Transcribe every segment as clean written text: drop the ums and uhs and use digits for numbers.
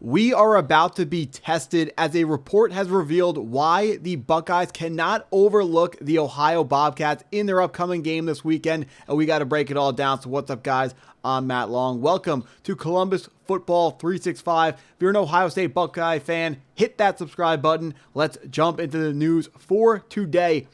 We are about to be tested as a report has revealed why the Buckeyes cannot overlook the Ohio Bobcats in their upcoming game this weekend, and we got to break it all down. So what's up, guys? I'm Matt Long. Welcome to Columbus Football 365. If you're an Ohio State Buckeye fan, hit that subscribe button. Let's jump into the news for today.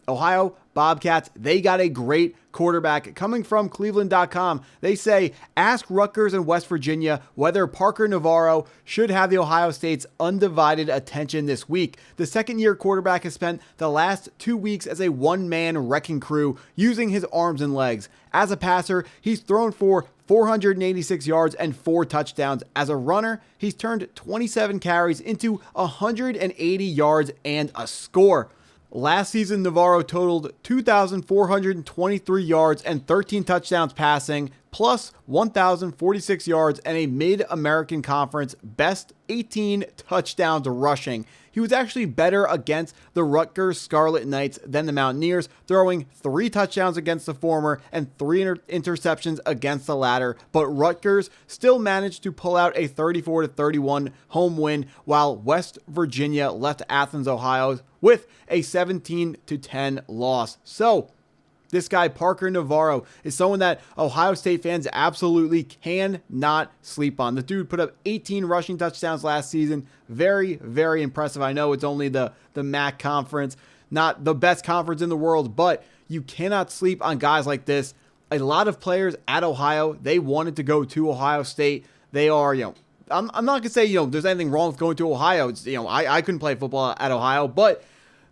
Ohio Bobcats, they got a great quarterback coming from Cleveland.com. They say, ask Rutgers and West Virginia whether Parker Navarro should have the Ohio State's undivided attention this week. The second-year quarterback has spent the last 2 weeks as a one-man wrecking crew using his arms and legs. As a passer, he's thrown for 486 yards and 4 touchdowns. As a runner, he's turned 27 carries into 180 yards and a score. Last season, Navarro totaled 2,423 yards and 13 touchdowns passing, plus 1,046 yards and a Mid-American Conference best 18 touchdowns rushing. He was actually better against the Rutgers Scarlet Knights than the Mountaineers, throwing 3 touchdowns against the former and 3 interceptions against the latter, but Rutgers still managed to pull out a 34-31 home win, while West Virginia left Athens, Ohio with a 17-10 loss. So, this guy, Parker Navarro, is someone that Ohio State fans absolutely cannot sleep on. The dude put up 18 rushing touchdowns last season. Very, very impressive. I know it's only the MAC conference, not the best conference in the world, but you cannot sleep on guys like this. A lot of players at Ohio, they wanted to go to Ohio State. They are, I'm not going to say, there's anything wrong with going to Ohio. It's, I couldn't play football at Ohio, but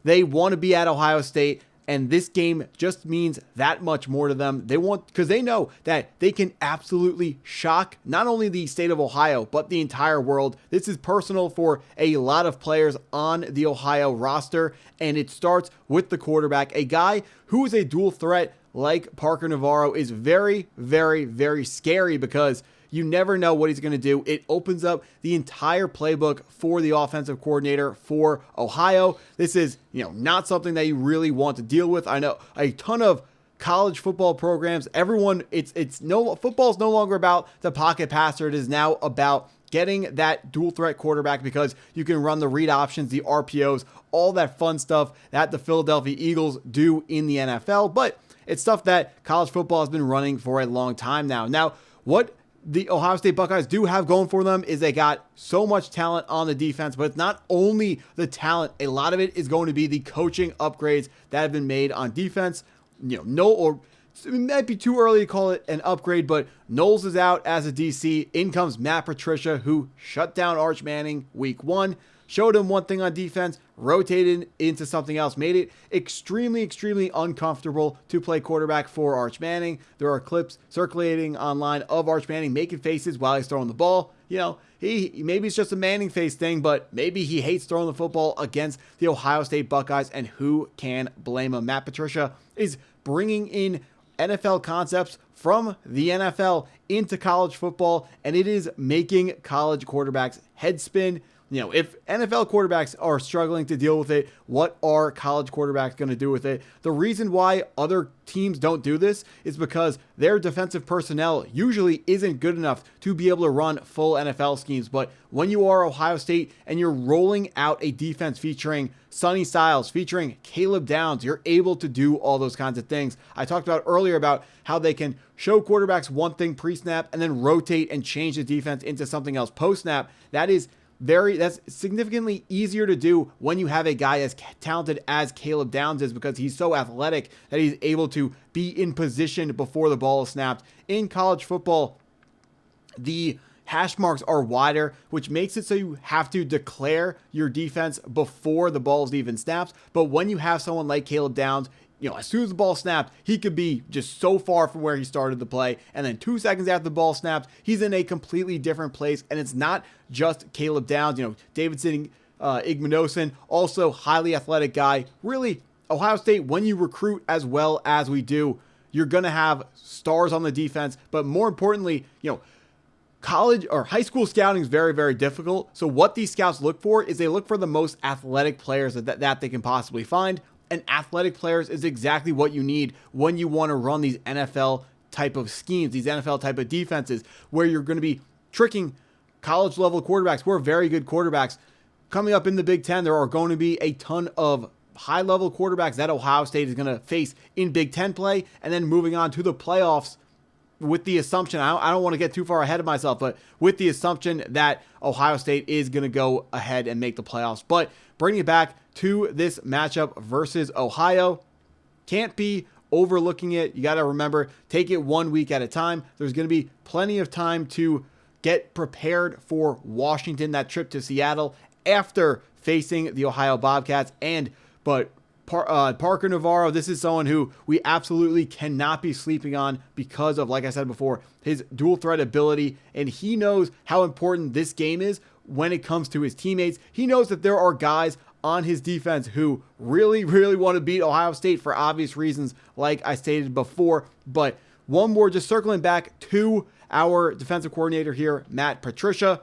they want to be at Ohio State. And this game just means that much more to them. They want, because they know that they can absolutely shock not only the state of Ohio, but the entire world. This is personal for a lot of players on the Ohio roster, and it starts with the quarterback. A guy who is a dual threat like Parker Navarro is very, very, very scary because you never know what he's going to do. It opens up the entire playbook for the offensive coordinator for Ohio. This is, not something that you really want to deal with. I know a ton of college football programs, everyone, football's no longer about the pocket passer. It is now about getting that dual threat quarterback because you can run the read options, the RPOs, all that fun stuff that the Philadelphia Eagles do in the NFL. But it's stuff that college football has been running for a long time now. Now, what the Ohio State Buckeyes do have going for them is they got so much talent on the defense, but it's not only the talent. A lot of it is going to be the coaching upgrades that have been made on defense. It might be too early to call it an upgrade, but Knowles is out as a DC. In comes Matt Patricia, who shut down Arch Manning week 1. Showed him one thing on defense, rotated into something else, made it extremely, extremely uncomfortable to play quarterback for Arch Manning. There are clips circulating online of Arch Manning making faces while he's throwing the ball. He maybe it's just a Manning face thing, but maybe he hates throwing the football against the Ohio State Buckeyes, and who can blame him? Matt Patricia is bringing in NFL concepts from the NFL into college football, and it is making college quarterbacks head spin. If NFL quarterbacks are struggling to deal with it, what are college quarterbacks going to do with it? The reason why other teams don't do this is because their defensive personnel usually isn't good enough to be able to run full NFL schemes. But when you are Ohio State and you're rolling out a defense featuring Sonny Styles, featuring Caleb Downs, you're able to do all those kinds of things. I talked about earlier about how they can show quarterbacks one thing pre-snap and then rotate and change the defense into something else post-snap. That's significantly easier to do when you have a guy as talented as Caleb Downs is, because he's so athletic that he's able to be in position before the ball is snapped. In college football, the hash marks are wider, which makes it so you have to declare your defense before the ball is even snapped. But when you have someone like Caleb Downs, as soon as the ball snapped, he could be just so far from where he started the play. And then 2 seconds after the ball snaps, he's in a completely different place. And it's not just Caleb Downs. Davidson Igmanosin, also highly athletic guy. Really, Ohio State, when you recruit as well as we do, you're going to have stars on the defense. But more importantly, college or high school scouting is very, very difficult. So what these scouts look for is they look for the most athletic players that they can possibly find. And athletic players is exactly what you need when you want to run these NFL type of schemes, these NFL type of defenses, where you're going to be tricking college level quarterbacks who are very good quarterbacks. Coming up in the Big Ten, there are going to be a ton of high level quarterbacks that Ohio State is going to face in Big Ten play, and then moving on to the playoffs with the assumption, I don't want to get too far ahead of myself, but with the assumption that Ohio State is going to go ahead and make the playoffs. But bringing it back to this matchup versus Ohio, can't be overlooking it. You got to remember, take it 1 week at a time. There's going to be plenty of time to get prepared for Washington, that trip to Seattle after facing the Ohio Bobcats. But Parker Navarro, this is someone who we absolutely cannot be sleeping on because of, like I said before, his dual threat ability, and he knows how important this game is when it comes to his teammates. He knows that there are guys on his defense who really, really want to beat Ohio State for obvious reasons, like I stated before. But one more, just circling back to our defensive coordinator here, Matt Patricia.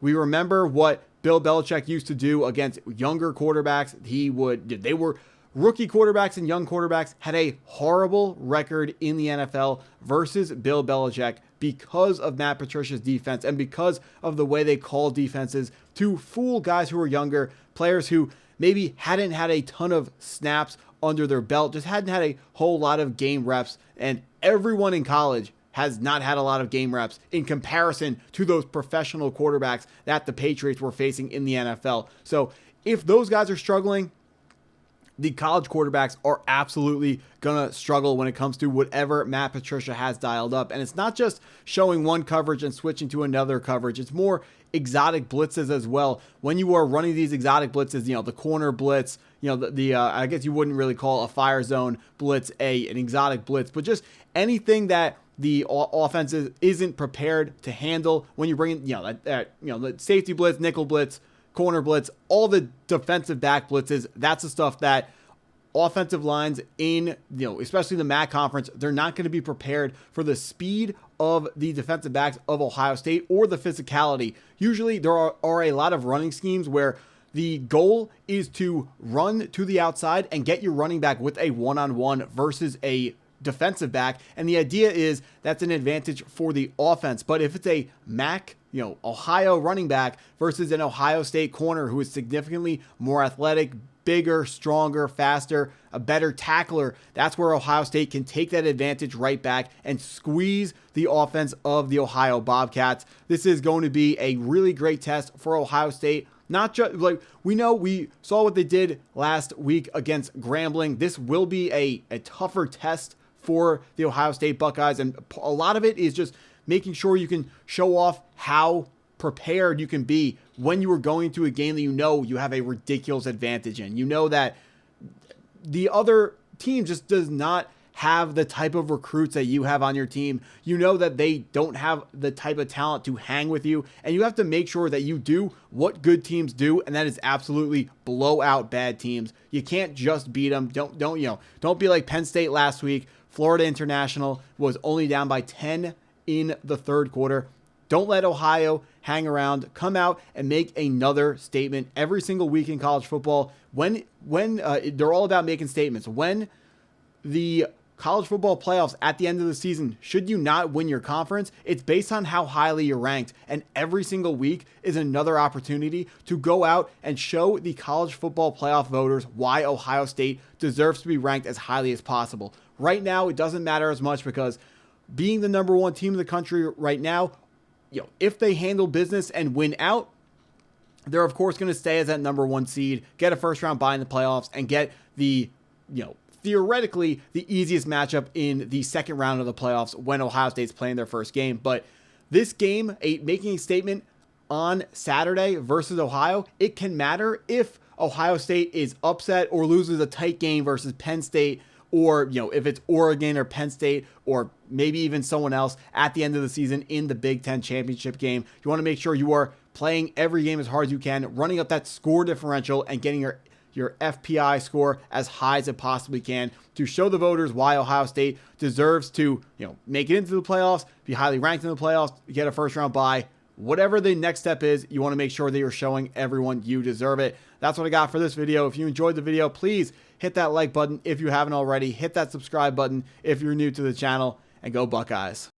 We remember what Bill Belichick used to do against younger quarterbacks. They were rookie quarterbacks, and young quarterbacks had a horrible record in the NFL versus Bill Belichick because of Matt Patricia's defense and because of the way they call defenses to fool guys who are younger, players who maybe hadn't had a ton of snaps under their belt, just hadn't had a whole lot of game reps, and everyone in college has not had a lot of game reps in comparison to those professional quarterbacks that the Patriots were facing in the NFL. So if those guys are struggling, the college quarterbacks are absolutely going to struggle when it comes to whatever Matt Patricia has dialed up. And it's not just showing one coverage and switching to another coverage. It's more exotic blitzes as well. When you are running these exotic blitzes, the corner blitz, I guess you wouldn't really call a fire zone blitz an exotic blitz, but just anything that the offense isn't prepared to handle when you bring in, the safety blitz, nickel blitz, corner blitz, all the defensive back blitzes. That's the stuff that offensive lines in, especially the MAC conference, they're not going to be prepared for the speed of the defensive backs of Ohio State or the physicality. Usually there are a lot of running schemes where the goal is to run to the outside and get your running back with a one-on-one versus a defensive back. And the idea is that's an advantage for the offense. But if it's a MAC, Ohio running back versus an Ohio State corner who is significantly more athletic, bigger, stronger, faster, a better tackler, that's where Ohio State can take that advantage right back and squeeze the offense of the Ohio Bobcats. This is going to be a really great test for Ohio State. Not just we saw what they did last week against Grambling. This will be a tougher test for the Ohio State Buckeyes, and a lot of it is just making sure you can show off how prepared you can be when you are going to a game that you have a ridiculous advantage in. You know that the other team just does not have the type of recruits that you have on your team. You know that they don't have the type of talent to hang with you, and you have to make sure that you do what good teams do, and that is absolutely blow out bad teams. You can't just beat them. Don't be like Penn State last week. Florida International was only down by 10 in the third quarter. Don't let Ohio hang around. Come out and make another statement every single week in college football. When they're all about making statements. When the college football playoffs at the end of the season, should you not win your conference, it's based on how highly you're ranked. And every single week is another opportunity to go out and show the college football playoff voters why Ohio State deserves to be ranked as highly as possible. Right now, it doesn't matter as much because being the number one team in the country right now, if they handle business and win out, they're of course going to stay as that number one seed, get a first round bye in the playoffs, and get the, theoretically the easiest matchup in the second round of the playoffs when Ohio State's playing their first game. But this game, making a statement on Saturday versus Ohio, it can matter if Ohio State is upset or loses a tight game versus Penn State, or, if it's Oregon or Penn State or maybe even someone else at the end of the season in the Big Ten championship game. You want to make sure you are playing every game as hard as you can, running up that score differential and getting your FPI score as high as it possibly can to show the voters why Ohio State deserves to, make it into the playoffs, be highly ranked in the playoffs, get a first round bye. Whatever the next step is, you want to make sure that you're showing everyone you deserve it. That's what I got for this video. If you enjoyed the video, please hit that like button if you haven't already. Hit that subscribe button if you're new to the channel, and go Buckeyes.